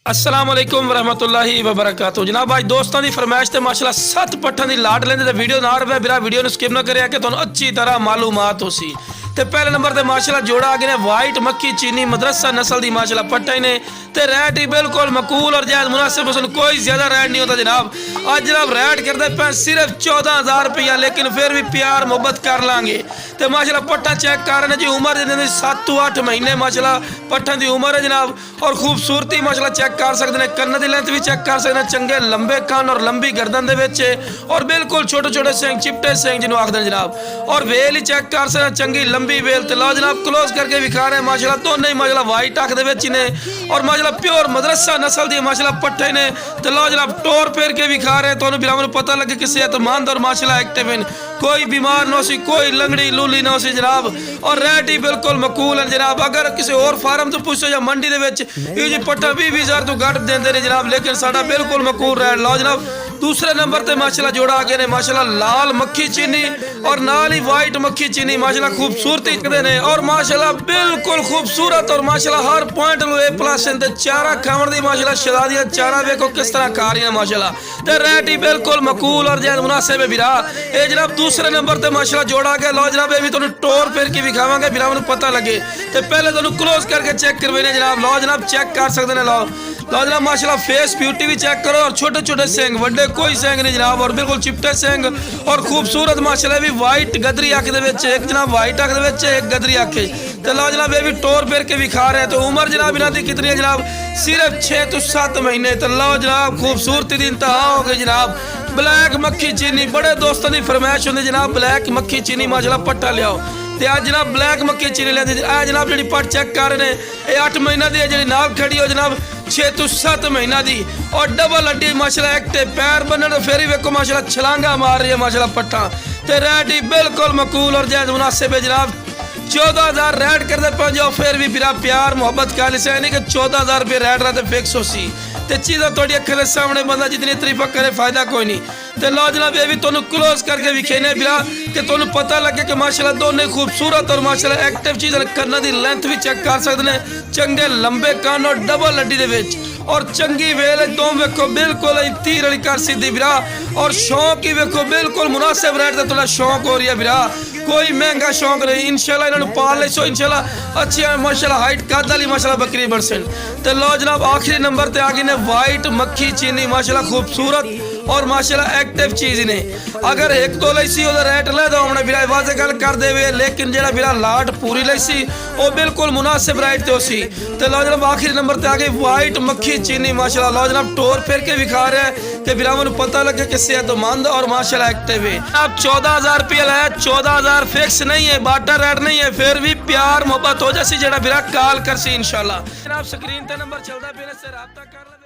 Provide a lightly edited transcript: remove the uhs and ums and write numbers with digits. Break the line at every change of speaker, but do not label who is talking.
अस्सलाम वालेकुम वरहमतुल्लाहि वबरकातुहू। जनाब आज दोस्तों की फरमाइश से माशाल्लाह 7 पट्ठा की लाट लेंदे ते वीडियो ना रहे बिरा वीडियो स्किप ना करे कि तुहानू अच्छी तरह मालूमात हो सी। ते पहले नंबर ते माशाल्लाह जोड़ा आ गए ने वाइट मक्खी चीनी मदरसा नस्ल की माशाल्लाह पट्टा ही ने ते रेट ही बिल्कुल मकूल और जायज़ मुनासिब हुसन कोई ज़्यादा रेट नहीं होता जनाब। आज जनाब रेट करते पे सिर्फ 14,000 रुपया, लेकिन फिर भी प्यार मुहब्बत कर लांगे। तो माशाल्लाह पट्ठा चेक कर रहे हैं जी, उम्र जिन्हें 7 to 8 महीने माशाल्लाह पट्ठा की उम्र है जनाब। और खूबसूरती माशाल्लाह चेक कर सकते हैं, कन्न की लेंथ भी चेक कर सकते हैं, चंगे लंबे कान और लंबी गर्दन दे विच और बिल्कुल छोटे छोटे सिंग चिपटे सिंग जिन्होंने आखते हैं जनाब। और वेल ही चेक कर सकते हैं, चंगी लंबी वेल। तो लो जनाब क्लोज करके विखा रहे हैं माशाल्लाह दोनों ही माशाल्लाह वाइट अख दे विच ने और माशाल्लाह प्योर मदरसा नस्ल दी माशाल्लाह पट्ठे ने। तो लो जनाब टोर फेर के विखा रहे हैं, तो बिरामन पता लगे कि सेहतमंद और माशाल्लाह एक्टिव हैं, कोई बीमार ना सी, कोई लंगड़ी लूली ना सी जनाब। और रेट ही बिल्कुल मकूल है जनाब। अगर किसी और फार्म तो पूछो या मंडी दे विच ये जी पट्ठा 20,000 तो घट देंदे ने जनाब, लेकिन साडा बिल्कुल मकूल रेट। लो जनाब दूसरे नंबर ते माशाल्लाह जोड़ा आ गए ने माशाल्लाह लाल मक्खी चीनी और नाल ही वाइट मक्खी चीनी माशाल्लाह खूबसूरती रखते हैं और माशाल्लाह बिल्कुल खूबसूरत और माशाल्लाह हर पॉइंट लो ए प्लस इनते चारा खावन दी माशाल्लाह शहजादियां चारा देखो किस तरह खा रही है माशाल्लाह। ते रेट ही बिल्कुल मकूल और जायज़ मुनासिब है बिरा। ये जनाब दूसरे नंबर ते माशाल्लाह जोड़ा आ गया। लो जनाब ये भी तुहानू टोर फेर के विखावांगे बिरा मैनू पता लगे। ते पहले तुहानू क्लोज करके चेक करवाने जनाब। लो जनाब चेक कर सकते हैं। लो जनाब माशाल्लाह फेस ब्यूटी भी चेक करो और छोटे छोटे सिंग, वड्डे कोई सिंग नहीं जनाब और बिल्कुल चिपटे सिंग और खूबसूरत माशाल्लाह भी वाइट गदरी अख दे विच एक जनाब वाइट अख दे विच एक गदरी अख। तो लो जनाब ये भी टोर फेर के विखा रहे हैं। तो उम्र जनाब इन्हां दी कितनी है जनाब? सिर्फ 6 to 7 महीने। तो लो जनाब खूबसूरती दी इंतहा हो गई जनाब। ब्लैक मक्खी चीनी बड़े दोस्तों की फरमाइश होंगी जनाब, ब्लैक मक्खी चीनी माशाल्लाह पट्टा लियाओ। तो आज जनाब ब्लैक मक्खी चीनी लेंदी जनाब जी पट चेक कर रहे हैं। ये 8 महीना की है जी नाल खड़ी हो जनाब 6 to 7 महीना की और डबल हड्डी माशाल्लाह एक्टिव पैर बनने फिर ही वेखो माशाल्लाह छलांगा मार रही है माशाल्लाह पट्टा। तो रेट ही बिल्कुल मकूल और जायज़ मुनासिब है जनाब। 14,000 रेट करते पे जाओ फिर भी फिर प्यार मुहब्बत कर लिया नहीं कि 14,000 रुपये रेट रहा तो फिक्स हो सी। तो चीज़ा थोड़ी अखर के सामने बंदा जितनी तरीफा करे फायदा कोई नहीं। तो लो जनाब ये भी तुहानू क्लोज करके विखेने बिरा कि तुहानू पता लगे कि माशाल्लाह दोनों खूबसूरत और माशाल्लाह एक्टिव चीज़ करने की लेंथ भी चेक कर सकते हैं, चंगे लंबे कान और डबल हड्डी दे विच और चंगी वेल दो वेखो बिल्कुल तीर वाली कर सीधी बिरा। और शौक ही वेखो बिल्कुल मुनासिब रेट का थोड़ा शौक हो रही है बिरा, कोई महंगा शौक नहीं। इंशाल्लाह इन्होंने पाल ले सो इंशाल्लाह अच्छी माशाल्लाह हाइट कद वाली माशाल्लाह बकरी बरसन। तो लो जनाब आखिरी नंबर ते आ गई ने वाइट मक्खी चीनी माशाल्लाह खूबसूरत और माशाल्लाह एक्टिव चीज़ ने। अगर एक दो लैसी ओदा रेट ले दो हमने बिरा वाजे गल कर देवे, लेकिन जेड़ा बिरा लाट पूरी लैसी वो बिल्कुल मुनासिब रेट ते सी। तो लो जनाब आखिरी नंबर ते आ गई वाइट मक्खी चीनी माशाल्लाह। लो जनाब टोर फेर के विखा रहे हैं कि बिरा मैनू पता लगे कि सेहतमंद और माशाल्लाह एक्टिव है। अब 14,000 रुपया लाया, 14,000 फिक्स नहीं है, बाटा रेट नहीं है, फिर भी प्यार मोहब्बत हो जासी जेड़ा बिरा कॉल कर सी इंशाल्लाह। जनाब स्क्रीन ते नंबर चलता पे से राब्ता कर ले।